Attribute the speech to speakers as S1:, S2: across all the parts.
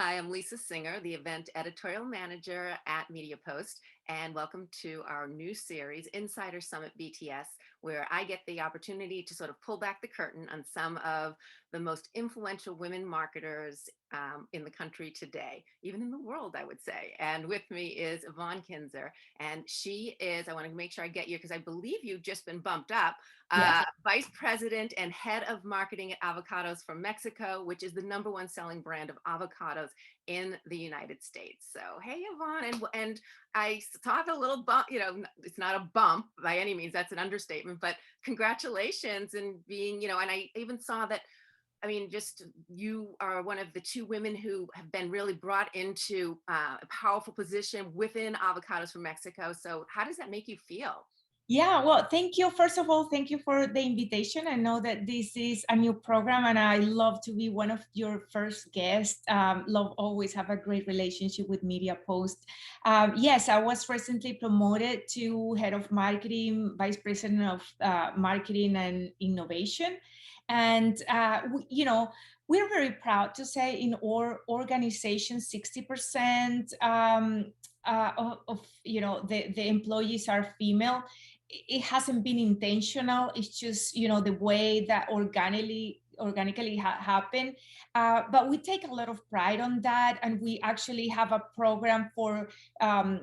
S1: Hi, I'm Lisa Singer, the event editorial manager at MediaPost, and welcome to our new series, Insider Summit BTS, where I get the opportunity to sort of pull back the curtain on some of the most influential women marketers in the country today, even in the world, I would say. And with me is Ivonne Kinser, and she is, I want to make sure I get you because I believe you've just been bumped up,
S2: Yes.
S1: Vice President and Head of Marketing at Avocados from Mexico, which is the #1 selling brand of avocados in the United States. So, hey, Yvonne, and I saw the little bump. It's not a bump by any means. That's an understatement. But congratulations and being, and I even saw that. I mean, just you are one of the two women who have been really brought into a powerful position within Avocados from Mexico. So, how does that make you feel?
S2: Yeah, well, thank you. First of all, thank you for the invitation. I know that this is a new program and I love to be one of your first guests. Love always have a great relationship with Media Post. Yes, I was recently promoted to head of marketing, vice president of marketing and innovation. And, we're very proud to say in our organization, 60% of the employees are female. It hasn't been intentional. It's just the way that organically happen. But we take a lot of pride on that, and we actually have a program for a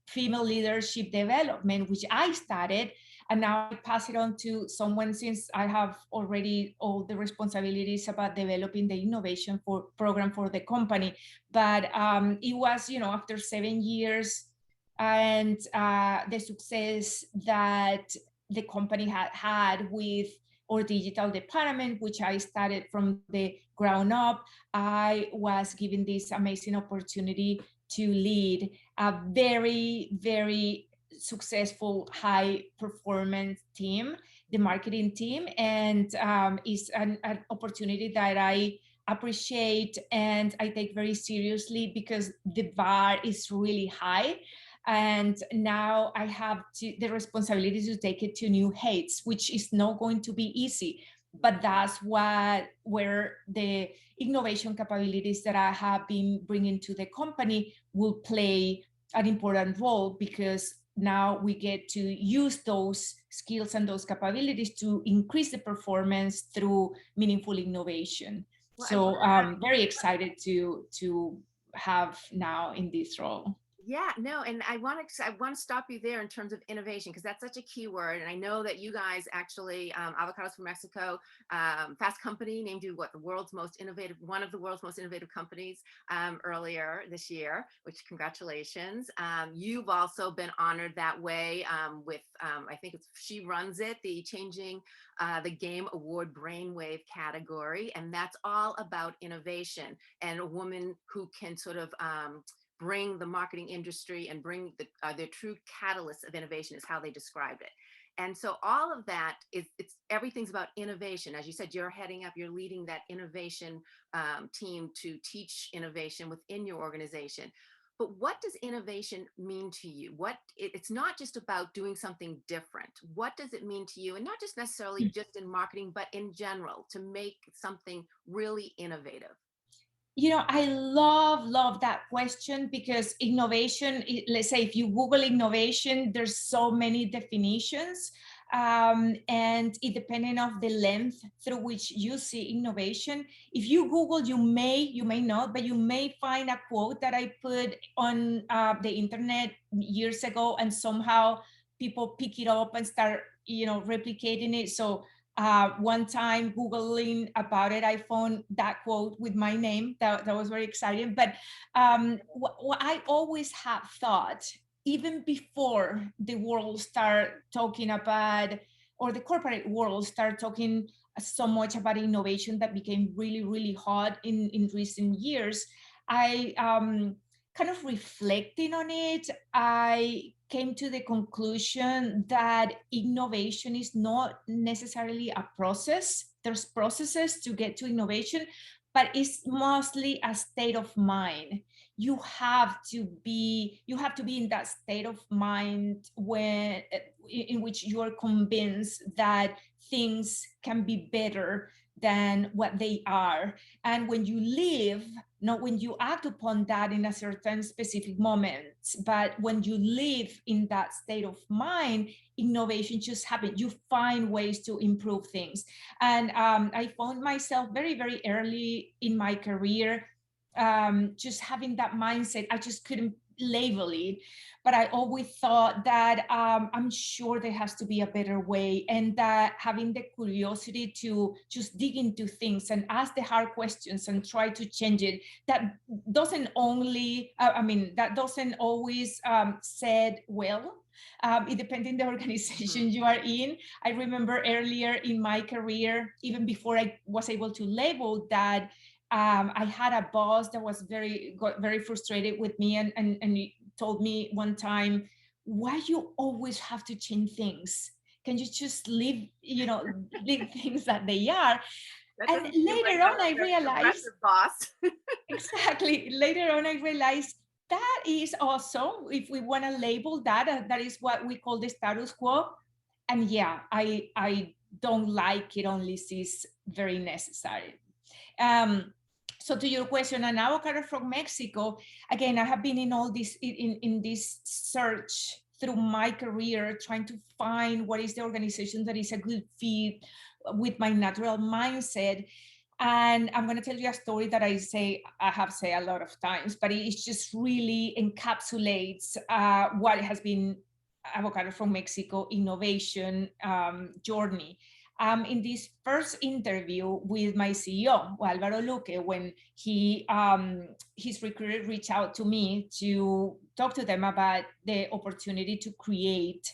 S2: female leadership development, which I started, and now I pass it on to someone, since I have already all the responsibilities about developing the innovation for program for the company. But it was, after 7 years and the success that the company had with our digital department, which I started from the ground up. I was given this amazing opportunity to lead a very, very successful, high performance team, the marketing team, and is an opportunity that I appreciate and I take very seriously, because the bar is really high. And now I have the responsibility to take it to new heights, which is not going to be easy. But that's where the innovation capabilities that I have been bringing to the company will play an important role, because now we get to use those skills and those capabilities to increase the performance through meaningful innovation.
S1: Well, I love
S2: So very excited to have now in this role.
S1: Yeah, no, and I want to stop you there in terms of innovation because that's such a key word. And I know that you guys actually, Avocados from Mexico, Fast Company named you what the world's most innovative, one of the world's most innovative companies earlier this year. Which congratulations. You've also been honored that way with I think it's She Runs It, the Changing the Game Award Brainwave category, and that's all about innovation and a woman who can sort of bring the marketing industry and bring the true catalyst of innovation is how they described it. And so all of that is, it's everything's about innovation. As you said, you're leading that innovation team to teach innovation within your organization. But what does innovation mean to you? It's not just about doing something different. What does it mean to you? And not just necessarily just in marketing, but in general, to make something really innovative.
S2: I love that question, because innovation, let's say if you Google innovation, there's so many definitions. And it depending of the length through which you see innovation. If you Google, you may not, but you may find a quote that I put on the internet years ago, and somehow people pick it up and start, replicating it. So one time Googling about it, I found that quote with my name. That was very exciting. But what I always have thought, even before the world start talking about, or the corporate world start talking so much about innovation that became really, really hot in recent years, I kind of reflecting on it, I came to the conclusion that innovation is not necessarily a process. There's processes to get to innovation, but it's mostly a state of mind. You have to be in that state of mind in which you are convinced that things can be better than what they are. And when you live, not when you act upon that in a certain specific moment, but when you live in that state of mind, innovation just happens. You find ways to improve things. And I found myself very, very early in my career just having that mindset. I just couldn't label it, but I always thought that I'm sure there has to be a better way, and that having the curiosity to just dig into things and ask the hard questions and try to change it, that doesn't only, that doesn't always said well. It depends on the organization you are in. I remember earlier in my career, even before I was able to label that, I had a boss that was got very frustrated with me, and he told me one time, why you always have to change things? Can you just leave, leave things that they are?
S1: That
S2: And
S1: doesn't seem like
S2: later
S1: a
S2: on, I
S1: very
S2: realized,
S1: aggressive boss.
S2: exactly, later on, I realized that is also, if we want to label that, that is what we call the status quo. And yeah, I don't like it unless it's very necessary. Um, so to your question, an avocado from Mexico, again, I have been in all this in this search through my career, trying to find what is the organization that is a good fit with my natural mindset. And I'm going to tell you a story that I have said a lot of times, but it just really encapsulates what has been Avocado from Mexico innovation journey. In this first interview with my CEO, Alvaro Luque, when his recruiter reached out to me to talk to them about the opportunity to create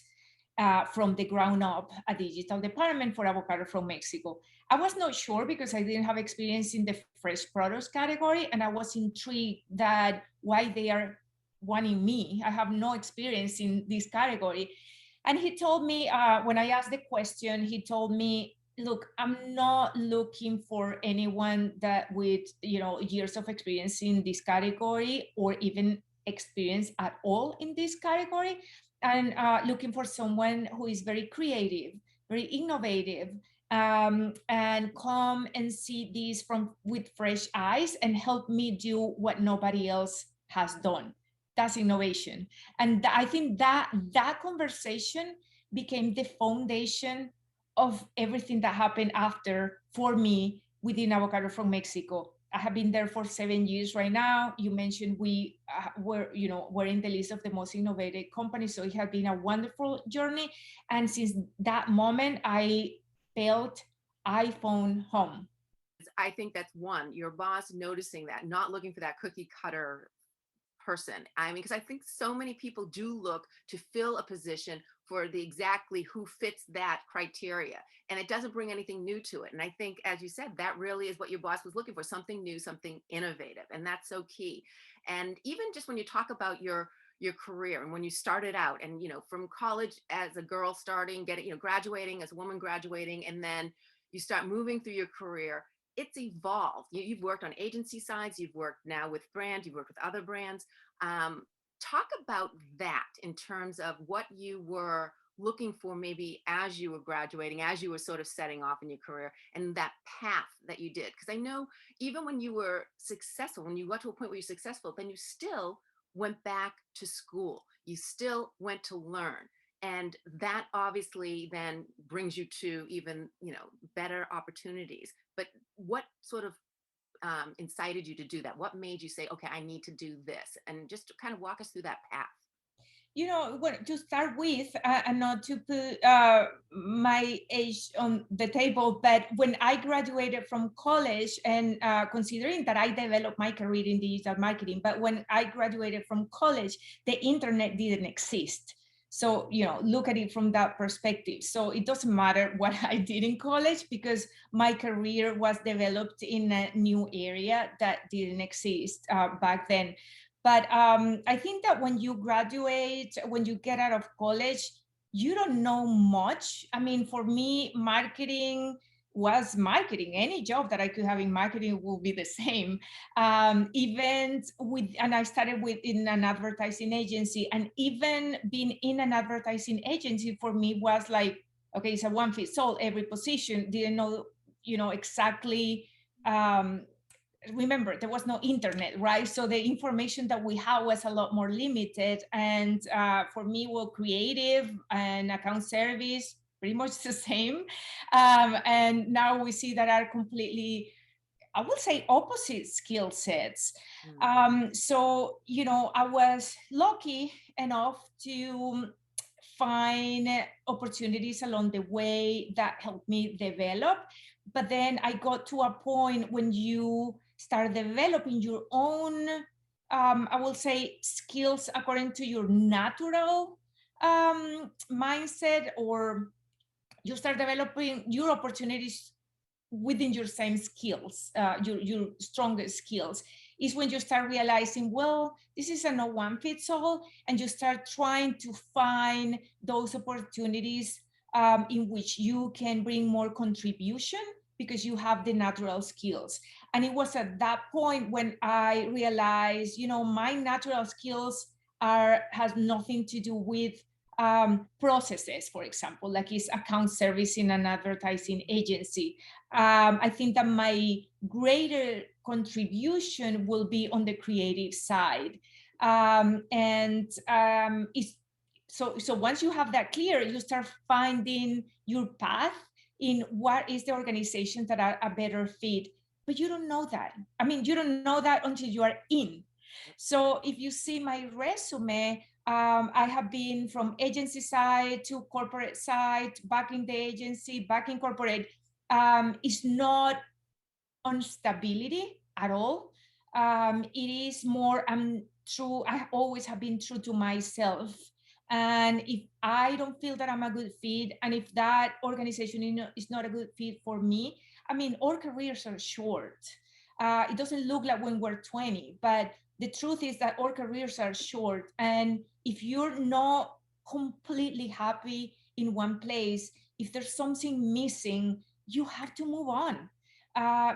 S2: from the ground up a digital department for Avocado from Mexico. I was not sure because I didn't have experience in the fresh produce category, and I was intrigued that why they are wanting me. I have no experience in this category. And he told me, when I asked the question, he told me, look, I'm not looking for anyone that with, years of experience in this category or even experience at all in this category. And looking for someone who is very creative, very innovative, and come and see this from with fresh eyes and help me do what nobody else has done. That's innovation. And I think that conversation became the foundation of everything that happened after for me within Avocado from Mexico. I have been there for 7 years right now. You mentioned we we're in the list of the most innovative companies, so it has been a wonderful journey. And since that moment, I felt I found home.
S1: I think that's one, your boss noticing that, not looking for that cookie cutter person. I mean, because I think so many people do look to fill a position for the exactly who fits that criteria, and it doesn't bring anything new to it. And I think, as you said, that really is what your boss was looking for, something new, something innovative, and that's so key. And even just when you talk about your career and when you started out, and from college as a girl starting, getting, graduating as a woman, graduating, and then you start moving through your career, it's evolved. You've worked on agency sides, you've worked now with brands, you've worked with other brands. um, Talk about that in terms of what you were looking for, maybe as you were graduating, as you were sort of setting off in your career, and that path that you did. Because I know even when you were successful, when you got to a point where you're successful, then you still went back to school, you still went to learn, and that obviously then brings you to even better opportunities. But what sort of incited you to do that? What made you say, okay, I need to do this? And just to kind of walk us through that path.
S2: To start with, and not to put my age on the table, but when I graduated from college, and considering that I developed my career in digital marketing, but when I graduated from college, the internet didn't exist. So, look at it from that perspective. So it doesn't matter what I did in college because my career was developed in a new area that didn't exist back then. But I think that when you graduate, when you get out of college, you don't know much. I mean, for me, marketing was marketing. Any job that I could have in marketing will be the same. And I started with in an advertising agency, and even being in an advertising agency for me was like, okay, it's a one fits all every position. Didn't know exactly, um, remember, there was no internet, right? So the information that we had was a lot more limited. And for me, well, creative and account service, pretty much the same. And now we see that are completely, I would say, opposite skill sets.
S1: Mm.
S2: So, I was lucky enough to find opportunities along the way that helped me develop. But then I got to a point when you start developing your own, I will say, skills according to your natural mindset, or you start developing your opportunities within your same skills, your strongest skills, is when you start realizing, well, this is a no one fits all, and you start trying to find those opportunities in which you can bring more contribution because you have the natural skills. And it was at that point when I realized, my natural skills has nothing to do with processes, for example, like is account service in an advertising agency. I think that my greater contribution will be on the creative side. And it's so once you have that clear, you start finding your path in what is the organization that are a better fit. But you don't know that. I mean, you don't know that until you are in. So if you see my resume, I have been from agency side to corporate side, back in the agency, back in corporate. It's not on stability at all. It is more, true. I always have been true to myself. And if I don't feel that I'm a good fit, and if that organization is not a good fit for me, I mean, our careers are short. It doesn't look like when we're 20, but the truth is that our careers are short. And if you're not completely happy in one place, if there's something missing, you have to move on,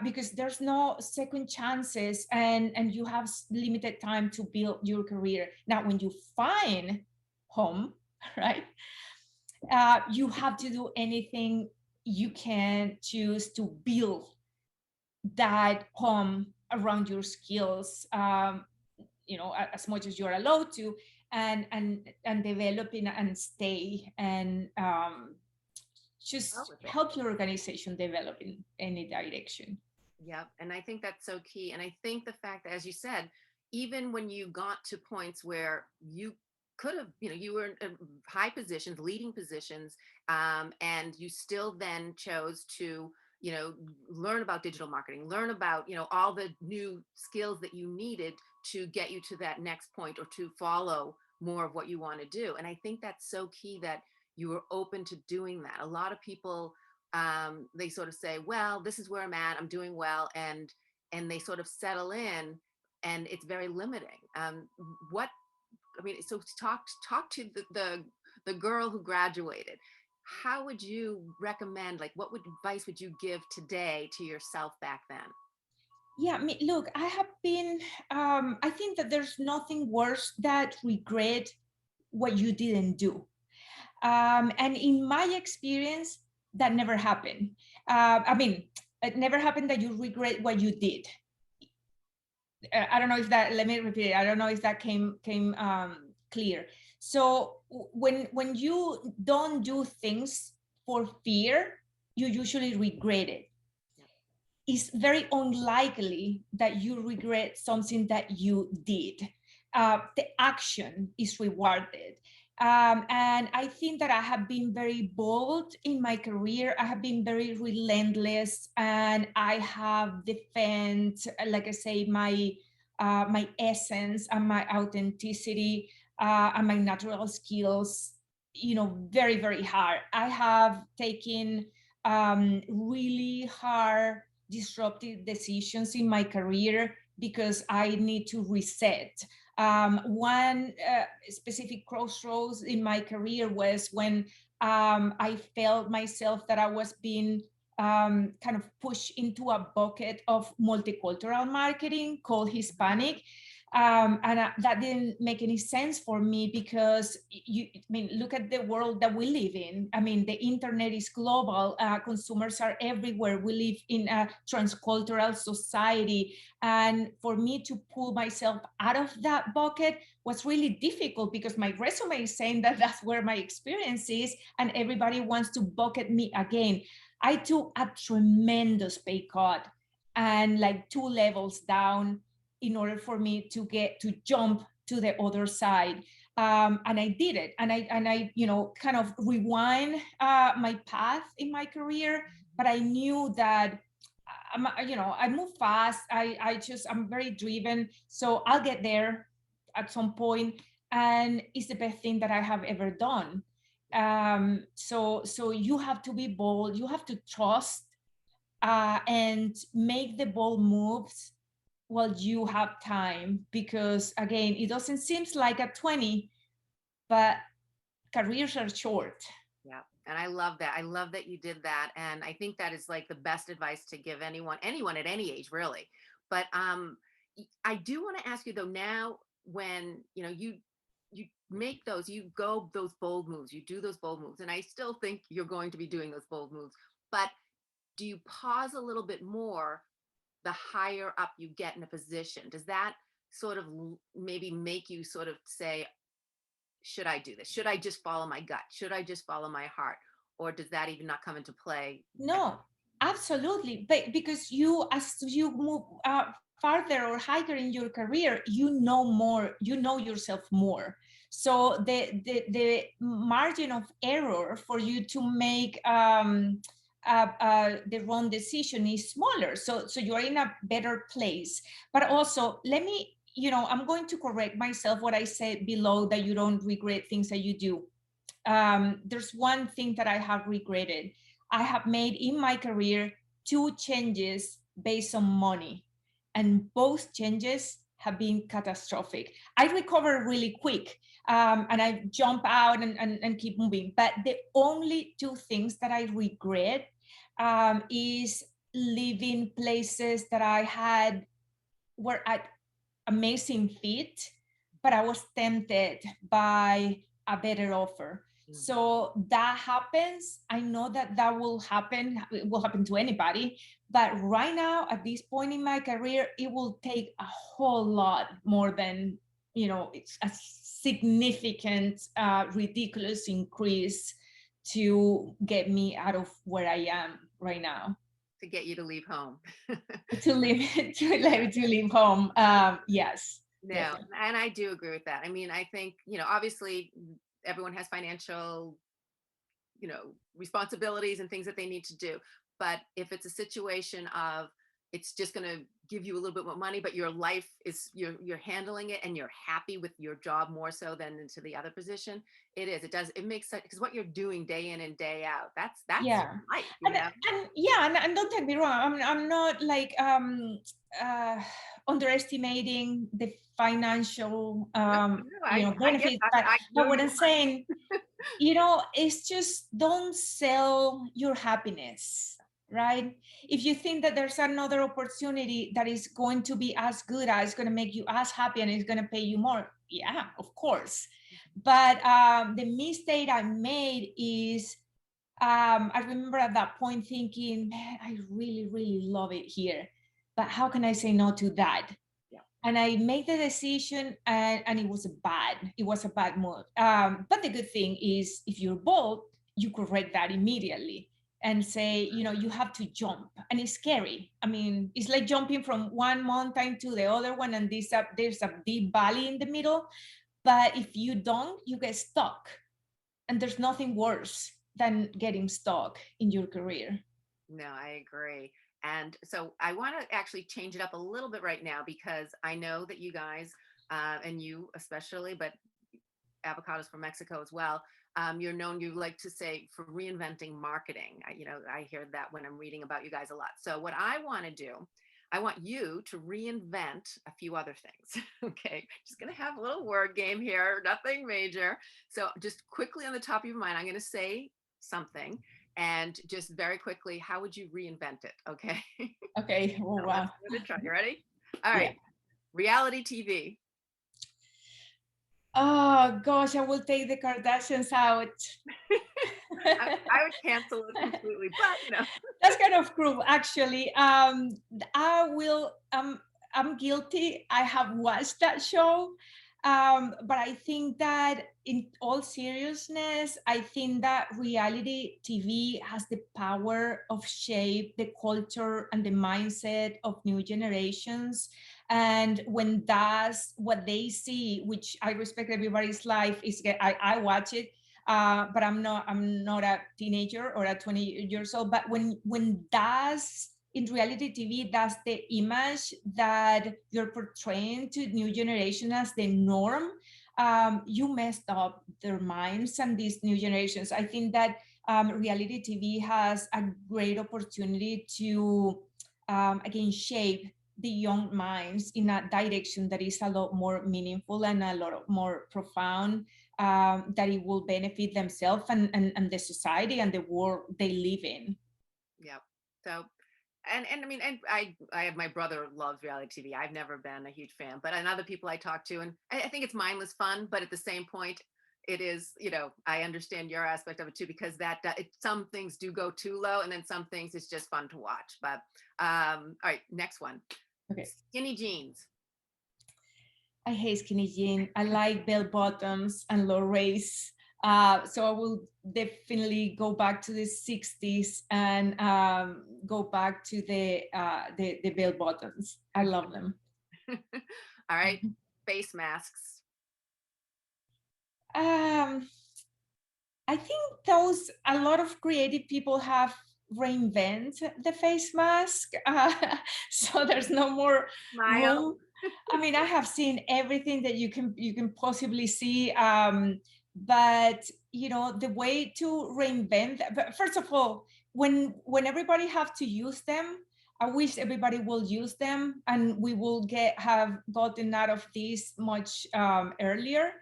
S2: because there's no second chances, and you have limited time to build your career. Now, when you find home, right, you have to do anything you can choose to build that home around your skills, as much as you're allowed to, and develop in and stay, and
S1: Go
S2: just
S1: with it.
S2: help your organization develop in any direction.
S1: Yep. And I think that's so key. And I think the fact that, as you said, even when you got to points where you could have, you were in high positions, leading positions, and you still then chose to, learn about digital marketing, learn about, all the new skills that you needed to get you to that next point or to follow more of what you want to do. And I think that's so key that you were open to doing that. A lot of people, they sort of say, well, this is where I'm at, I'm doing well, and they sort of settle in, and it's very limiting. What I mean, so talk to the girl who graduated. How would you recommend, like, what would advice would you give today to yourself back then?
S2: Yeah, look, I have been, I think that there's nothing worse that regret what you didn't do. And in my experience, that never happened. I mean, it never happened that you regret what you did. I don't know if that, let me repeat it. I don't know if that came clear. So when you don't do things for fear, you usually regret it. It's very unlikely that you regret something that you did. The action is rewarded. And I think that I have been very bold in my career. I have been very relentless, and I have defended, like I say, my essence and my authenticity, and my natural skills, very, very hard. I have taken really hard disruptive decisions in my career because I need to reset. One specific crossroads in my career was when I felt myself that I was being kind of pushed into a bucket of multicultural marketing called Hispanic. That didn't make any sense for me because I mean, look at the world that we live in. I mean, the internet is global. Consumers are everywhere. We live in a transcultural society. And for me to pull myself out of that bucket was really difficult because my resume is saying that that's where my experience is, and everybody wants to bucket me again. I took a tremendous pay cut and like 2 levels down in order for me to jump to the other side. And I did it. And I kind of rewind my path in my career, but I knew that I move fast. I'm very driven. So I'll get there at some point, and it's the best thing that I have ever done. So you have to be bold. You have to trust and make the bold moves while you have time, because again, it doesn't seem like at 20, but careers are short.
S1: Yeah. And I love that. I love that you did that. And I think that is like the best advice to give anyone at any age, really. But I do want to ask you though, now when you make you go those bold moves, you do those bold moves, and I still think you're going to be doing those bold moves, but do you pause a little bit more the higher up you get in a position? Does that sort of maybe make you sort of say, should I do this? Should I just follow my gut? Should I just follow my heart? Or does that even not come into play?
S2: No, absolutely. But because as you move farther or higher in your career, you know more, you know yourself more. So the margin of error for you to make the wrong decision is smaller. So you are in a better place. But also, I'm going to correct myself what I said below, that you don't regret things that you do. There's one thing that I have regretted. I have made in my career 2 changes based on money, and both changes have been catastrophic. I recover really quick, and I jump out and keep moving. But the only 2 things that I regret is leaving places that I had were at amazing fit, but I was tempted by a better offer.
S1: Mhm.
S2: So that happens. I know that that will happen. It will happen to anybody. But right now, at this point in my career, it will take a whole lot more than, it's a significant, ridiculous increase to get me out of where I am right now.
S1: To get you to leave home.
S2: To leave, to leave home. Yes,
S1: No,
S2: definitely.
S1: and I do agree with that. I mean, I think, obviously everyone has financial, responsibilities and things that they need to do. But if it's a situation of it's just going to give you a little bit more money, but your life is you're handling it and you're happy with your job more so than into the other position, it makes sense because what you're doing day in and day out, that's
S2: Yeah,
S1: life,
S2: and yeah, and don't get me wrong. I'm not like uh, underestimating the financial
S1: No, no, I get
S2: benefits,
S1: I know
S2: but
S1: you
S2: what I'm
S1: are.
S2: saying, it's just don't sell your happiness, right? If you think that there's another opportunity that is going to be as good, as going to make you as happy, and it's going to pay you more, yeah, of course. But the mistake I made is, I remember at that point thinking, man, I really, really love it here, but how can I say no to that?
S1: Yeah.
S2: And I made the decision, and it was a bad move. But the good thing is, if you're bold, you correct that immediately and say, you have to jump, and it's scary. I mean, it's like jumping from one mountain to the other one, and there's a deep valley in the middle. But if you don't, you get stuck, and there's nothing worse than getting stuck in your career.
S1: No, I agree. And so I want to actually change it up a little bit right now because I know that you guys, and you especially, but Avocados from Mexico as well, you're known, you like to say, for reinventing marketing. I hear that when I'm reading about you guys a lot. So what I want to do, I want you to reinvent a few other things. Okay. Just going to have a little word game here, nothing major. So just quickly on the top of your mind, I'm going to say something and just very quickly, how would you reinvent it? Okay.
S2: Okay. Oh,
S1: So let's
S2: wow.
S1: give it a try. You ready? All
S2: Yeah.
S1: right. Reality TV.
S2: Oh gosh, I will take the Kardashians out.
S1: I would cancel it completely, but
S2: That's kind of cruel, actually. I will. I'm guilty. I have watched that show, but I think that, in all seriousness, I think that reality TV has the power of shape the culture and the mindset of new generations. And when that's what they see, which I respect everybody's life, I watch it, but I'm not a teenager or a 20 years old. But when that's in reality TV, that's the image that you're portraying to new generation as the norm. You messed up their minds and these new generations. I think that reality TV has a great opportunity to again shape the young minds in a direction that is a lot more meaningful and a lot more profound, that it will benefit themselves and the society and the world they live in.
S1: yeah. So, and I mean, and I have, my brother loves reality TV. I've never been a huge fan, but and other people I talk to, and I think it's mindless fun, but at the same point, it is, I understand your aspect of it too, because some things do go too low, and then some things it's just fun to watch. But all right, next one,
S2: Okay.
S1: skinny jeans.
S2: I hate skinny jean. I like bell bottoms and low waist. So I will definitely go back to the 60s and go back to the bell bottoms. I love them.
S1: All right, face masks.
S2: Um, I think those a lot of creative people have reinvent the face mask, so there's no more
S1: Smile.
S2: room. I mean, I have seen everything that you can possibly see, but the way to reinvent. But first of all, when everybody have to use them, I wish everybody will use them, and we will have gotten out of this much earlier.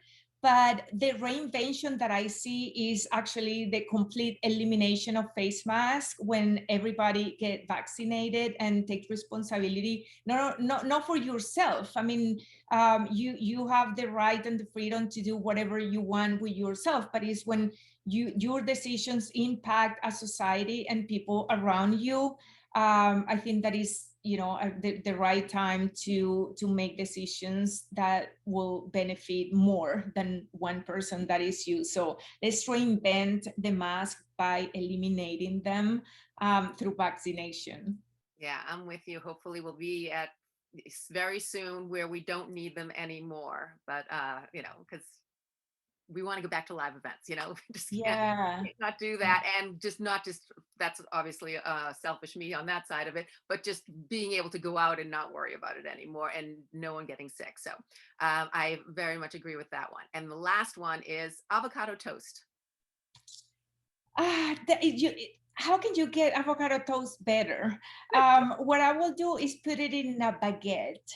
S2: But the reinvention that I see is actually the complete elimination of face masks when everybody get vaccinated and take responsibility, not for yourself. I mean, you have the right and the freedom to do whatever you want with yourself, but it's when your decisions impact a society and people around you. I think that is, the right time to make decisions that will benefit more than one person, that is you. So let's reinvent the mask by eliminating them through vaccination.
S1: Yeah, I'm with you. Hopefully, we'll be at very soon where we don't need them anymore. But because we want to go back to live events, we just
S2: Yeah.
S1: can't not do that, and just not just that's obviously selfish me on that side of it, but just being able to go out and not worry about it anymore, and no one getting sick. So I very much agree with that one. And the last one is avocado toast.
S2: How can you get avocado toast better? What I will do is put it in a baguette.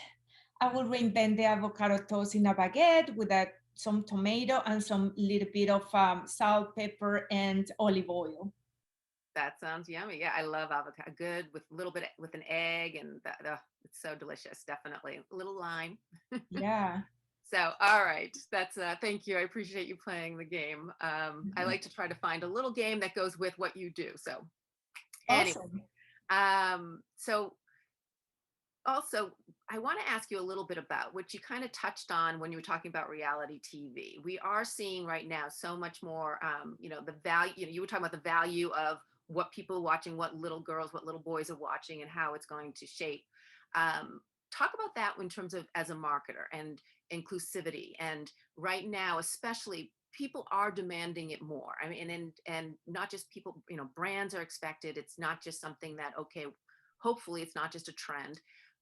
S2: I will reinvent the avocado toast in a baguette with some tomato and some little bit of salt, pepper, and olive oil.
S1: That sounds yummy. Yeah, I love avocado. Good with a little bit with an egg, and it's so delicious. Definitely a little lime.
S2: Yeah.
S1: So, all right, that's thank you. I appreciate you playing the game. I
S2: Mhm.
S1: like to try to find a little game that goes with what you do. So, anyway,
S2: Awesome.
S1: so also I want to ask you a little bit about what you kind of touched on when you were talking about reality TV. We are seeing right now so much more, the value, you were talking about the value of what people are watching, what little girls, what little boys are watching, and how it's going to shape. Talk about that in terms of as a marketer and inclusivity. And right now, especially, people are demanding it more. I mean, and not just people, brands are expected. It's not just something that, okay, hopefully it's not just a trend,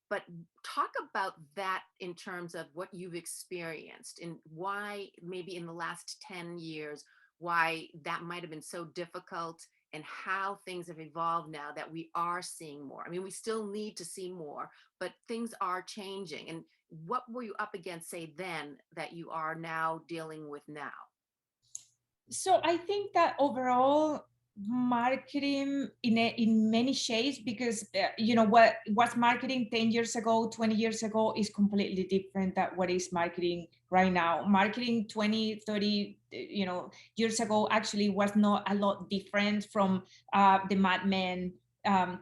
S1: but talk about that in terms of what you've experienced and why maybe in the last 10 years, why that might have been so difficult, and how things have evolved now that we are seeing more. I mean, we still need to see more, but things are changing. And what were you up against, say, then that you are now dealing with now?
S2: So I think that overall, marketing in many shades, because you know what was marketing 10 years ago, 20 years ago is completely different than what is marketing right now. Marketing 20, 30 years ago actually was not a lot different from the Mad Men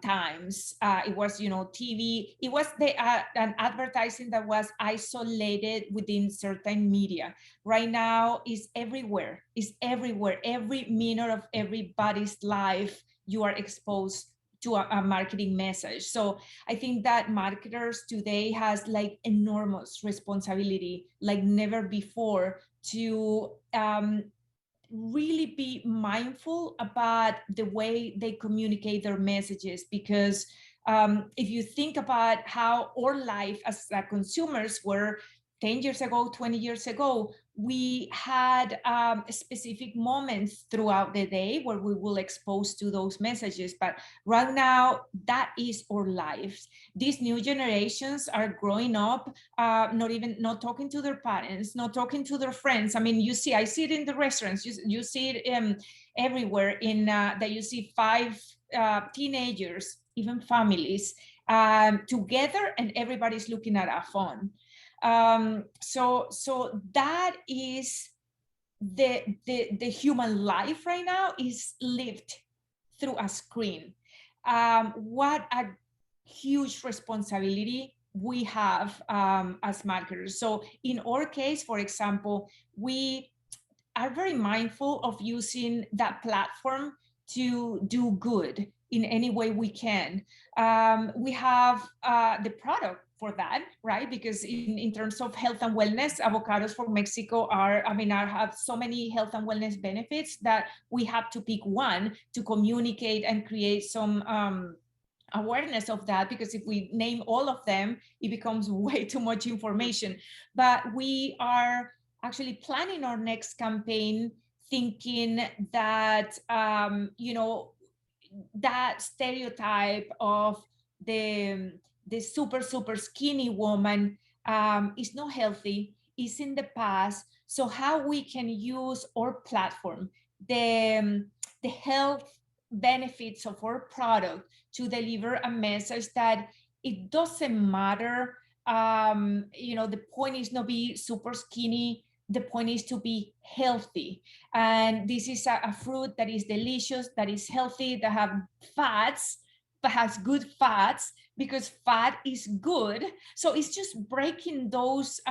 S2: times. It was, TV. It was an advertising that was isolated within certain media. Right now is everywhere. Is everywhere. Every minute of everybody's life, you are exposed to a marketing message. So I think that marketers today has like enormous responsibility, like never before, to really be mindful about the way they communicate their messages. Because if you think about how our life as consumers were 10 years ago, 20 years ago, we had specific moments throughout the day where we will expose to those messages. But right now, that is our lives. These new generations are growing up not talking to their parents, not talking to their friends. I mean, I see it in the restaurants. You see it everywhere. That you see five teenagers, even families, together, and everybody's looking at a phone. So that is the human life right now is lived through a screen. What a huge responsibility we have as marketers. So in our case, for example, we are very mindful of using that platform to do good in any way we can. We have the product for that, right? Because in terms of health and wellness, Avocados from Mexico have so many health and wellness benefits that we have to pick one to communicate and create some awareness of that, because if we name all of them, it becomes way too much information. But we are actually planning our next campaign thinking that that stereotype of the super skinny woman is not healthy, is in the past. So how we can use our platform, the health benefits of our product, to deliver a message that it doesn't matter. The point is not be super skinny. The point is to be healthy. And this is a fruit that is delicious, that is healthy, that have fats, but has good fats, because fat is good. So it's just breaking those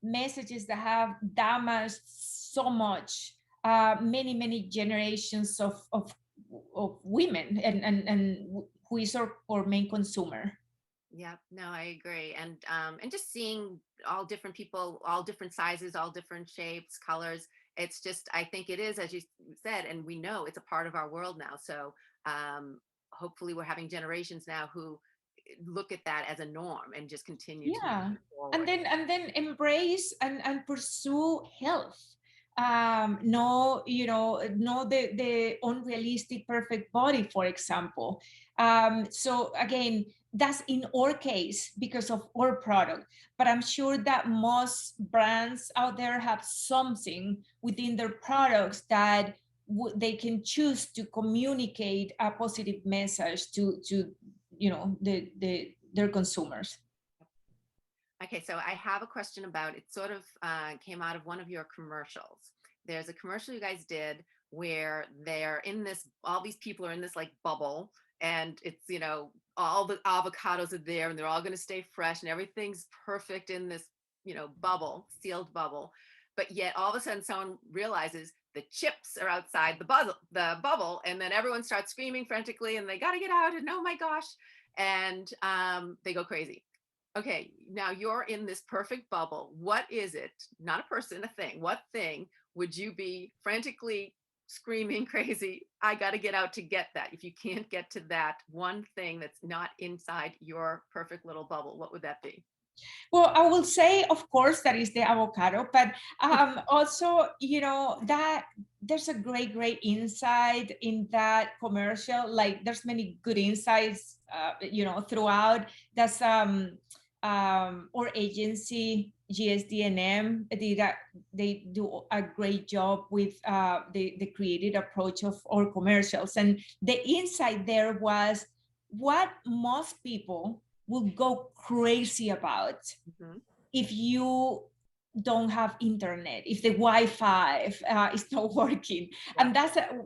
S2: messages that have damaged so much many generations of women, and who is our main consumer.
S1: Yeah, no, I agree. And just seeing all different people, all different sizes, all different shapes, colors. It's just, I think it is, as you said, and we know it's a part of our world now. So hopefully we're having generations now who look at that as a norm and just continue to
S2: Yeah,
S1: move
S2: and
S1: forward.
S2: then embrace and pursue health. No, no, the unrealistic perfect body, for example. So again, that's in our case because of our product, but I'm sure that most brands out there have something within their products that they can choose to communicate a positive message to their consumers.
S1: Okay, so I have a question about it. Sort of came out of one of your commercials. There's a commercial you guys did where they're in this, all these people are in this like bubble, and it's, all the avocados are there and they're all going to stay fresh and everything's perfect in this, bubble, sealed bubble. But yet all of a sudden someone realizes the chips are outside the bubble, and then everyone starts screaming frantically and they got to get out, and oh my gosh, and they go crazy. Okay, now you're in this perfect bubble. What is it? Not a person, a thing. What thing would you be frantically screaming crazy? I got to get out to get that. If you can't get to that one thing that's not inside your perfect little bubble, what would that be?
S2: Well, I will say, of course, that is the avocado, but also, that there's a great insight in that commercial. Like, there's many good insights, throughout. That's or agency GSD&M they do a great job with the creative approach of our commercials. And the insight there was what most people will go crazy about
S1: Mhm.
S2: if you don't have internet, if the Wi-Fi is not working.
S1: Yep.
S2: And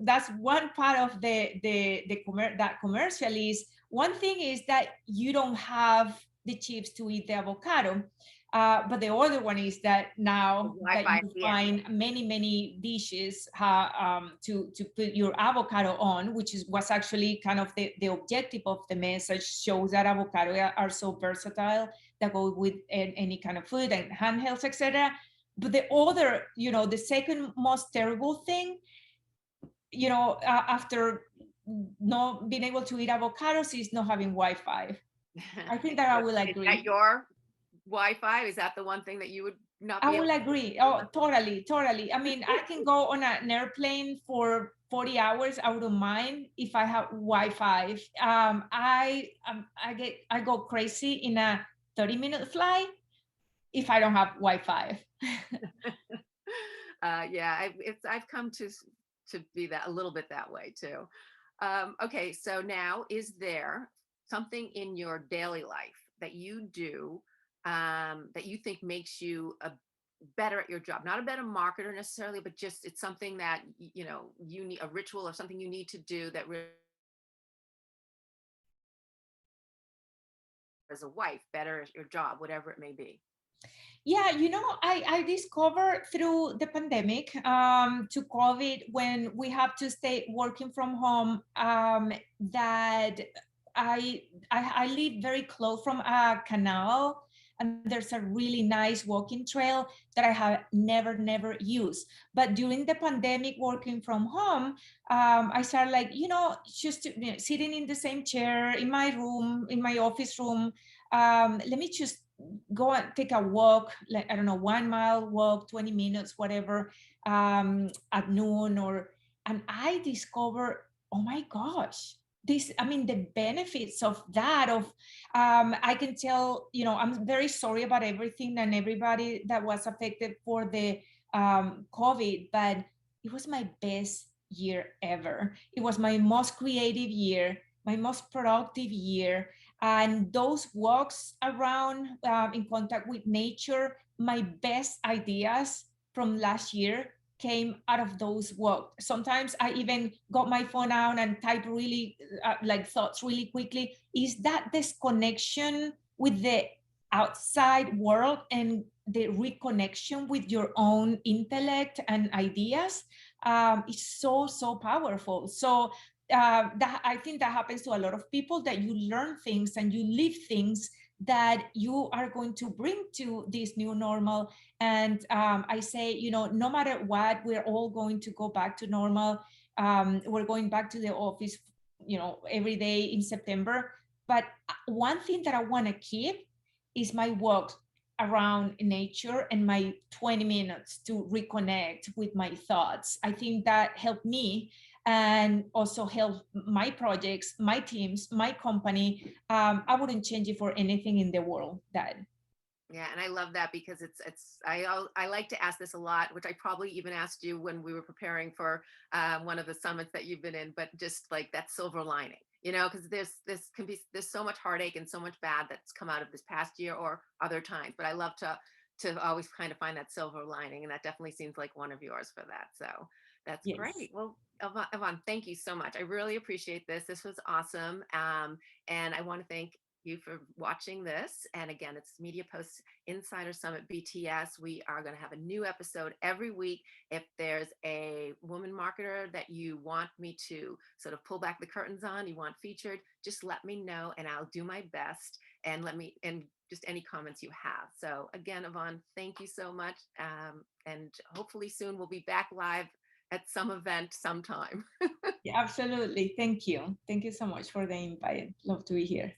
S2: that's one part of that commercial is, one thing is that you don't have the chips to eat the avocado. But the other one is that
S1: The
S2: now that
S1: Wi-Fi
S2: you
S1: at the end.
S2: find many dishes to put your avocado on, which was actually kind of the objective of the message, shows that avocado are so versatile, that go with any kind of food and handhelds, etc. But the other, the second most terrible thing, after not being able to eat avocados, is not having Wi-Fi. I think that I will
S1: Is that
S2: agree.
S1: your Wi-Fi? Is that the one thing that you would not
S2: I
S1: be able
S2: will
S1: to
S2: agree.
S1: do?
S2: Oh, totally, totally. I mean, I can go on an airplane for 40 hours. I wouldn't mind if I have Wi-Fi. I go crazy in a 30-minute flight if I don't have Wi-Fi.
S1: Yeah, I've come to be that a little bit that way too. Okay, so now is there something in your daily life that you do that you think makes you a better at your job? Not a better marketer necessarily, but just it's something that you need, a ritual or something you need to do that really, as a wife, better at your job, whatever it may be.
S2: Yeah, I discovered through the pandemic, to COVID, when we have to stay working from home, that I live very close from a canal, and there's a really nice walking trail that I have never used. But during the pandemic, working from home, I started, like, just sitting in the same chair in my room, in my office room. Let me just go and take a walk, like, I don't know, 1 mile walk, 20 minutes, whatever, at noon. And I discovered, oh my gosh, the benefits of that, I can tell, I'm very sorry about everything and everybody that was affected for the COVID, but it was my best year ever. It was my most creative year, my most productive year. And those walks around, in contact with nature, my best ideas from last year came out of those walks. Sometimes I even got my phone out and type really, like, thoughts really quickly. Is that disconnection with the outside world and the reconnection with your own intellect and ideas, is so powerful. So that, I think that happens to a lot of people, that you learn things and you live things that you are going to bring to this new normal. And I say, no matter what, we're all going to go back to normal. We're going back to the office, every day in September. But one thing that I want to keep is my walk around nature and my 20 minutes to reconnect with my thoughts. I think that helped me, and also help my projects, my teams, my company. I wouldn't change it for anything in the world. That.
S1: Yeah, and I love that because I like to ask this a lot, which I probably even asked you when we were preparing for one of the summits that you've been in, but just like that silver lining, because there's so much heartache and so much bad that's come out of this past year or other times, but I love to always kind of find that silver lining, and that definitely seems like one of yours for that. So that's
S2: Yes.
S1: great. Well, Yvonne, thank you so much. I really appreciate this. This was awesome, and I want to thank you for watching this. And again, it's Media Post Insider Summit BTS. We are going to have a new episode every week. If there's a woman marketer that you want me to sort of pull back the curtains on, you want featured, just let me know and I'll do my best. And just any comments you have. So again, Yvonne, thank you so much. And hopefully soon we'll be back live at some event sometime.
S2: Yeah, absolutely. Thank you. Thank you so much for the invite. Love to be here.